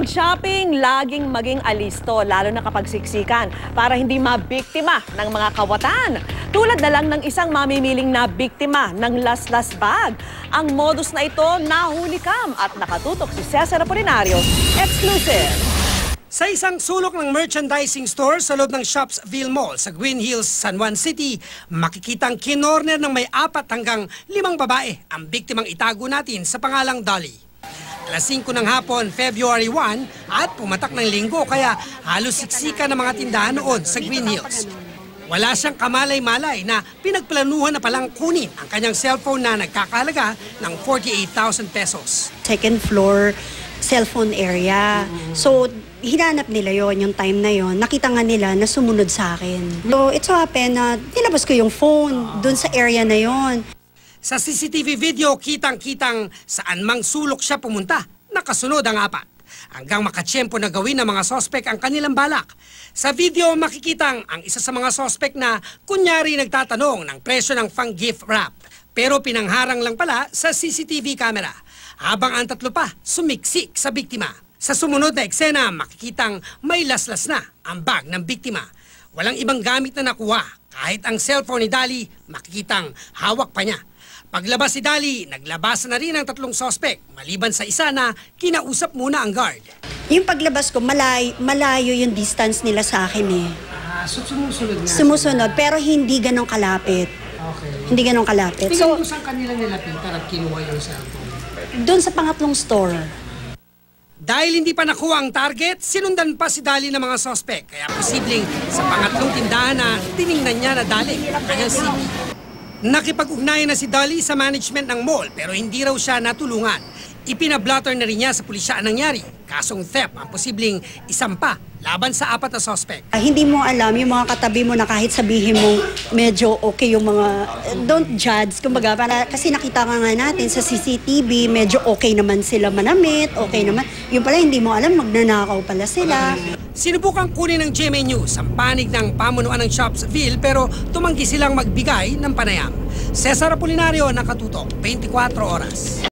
mag-shopping, laging maging alisto, lalo na kapag siksikan, para hindi mabiktima ng mga kawatan. Tulad na lang ng isang mamimiling na biktima ng laslas bag. Ang modus na ito nahuli kam at nakatutok si Cesar Apolinario. Exclusive! Sa isang sulok ng merchandising store sa loob ng Shopsville Mall sa Green Hills, San Juan City, makikitang kinorner ng may 4 hanggang 5 babae ang biktimang itago natin sa pangalang Dolly. Alas 5 ng hapon, February 1 at pumatak ng linggo kaya halos siksikan ng mga tindahan noon sa Green Hills. Wala siyang kamalay-malay na pinagplanuhan na palang kunin ang kanyang cellphone na nagkakahalaga ng 48,000 pesos. Second floor cellphone area. So, hinanap nila yon yung time na yon. Nakita nga nila na sumunod sa akin. So, it so happened na nilabas ko yung phone dun sa area na yon. Sa CCTV video, kitang-kitang saan mang sulok siya pumunta, nakasunod ang 4. Hanggang makatsyempo na gawin ng mga sospek ang kanilang balak. Sa video, makikitang ang isa sa mga sospek na kunyari nagtatanong ng presyo ng pang-gift wrap. Pero pinangharang lang pala sa CCTV camera. Habang ang 3 pa, sumiksik sa biktima. Sa sumunod na eksena, makikitang may laslas na ang bag ng biktima. Walang ibang gamit na nakuha. Kahit ang cellphone ni Dolly, makikitang hawak pa niya. Paglabas si Dolly, naglabasan na rin ang 3 sospek, maliban sa isa na kinausap muna ang guard. Yung paglabas ko, malayo yung distance nila sa akin eh. So sumusunod nga? Sumusunod, pero hindi ganong kalapit. Okay. Hindi ganong kalapit. Tingnan mo saan kanila nilapitan at kinuha yung cellphone? Doon sa pangatlong store. Dahil hindi pa nakuha ang target, sinundan pa si Dolly ng mga sospek. Kaya posibleng sa pangatlong tindahan na tiningnan niya na Dolly ang kanyang CV. Nakipag-ugnayan na si Dolly sa management ng mall pero hindi raw siya natulungan. Ipinablotter na rin niya sa pulisya ang nangyari. Kasong theft ang posibleng isampa laban sa 4 na sospek. Hindi mo alam yung mga katabi mo na kahit sabihin mo medyo okay yung mga, don't judge. Kumbaga, kasi nakita nga natin sa CCTV, medyo okay naman sila manamit, okay naman. Yung pala hindi mo alam, magnanakaw pala sila. Sinubukang kunin ng GMA News ang panig ng pamunuan ng Shopsville pero tumanggi silang magbigay ng panayam. Cesar Apolinario, nakatutok, 24 oras.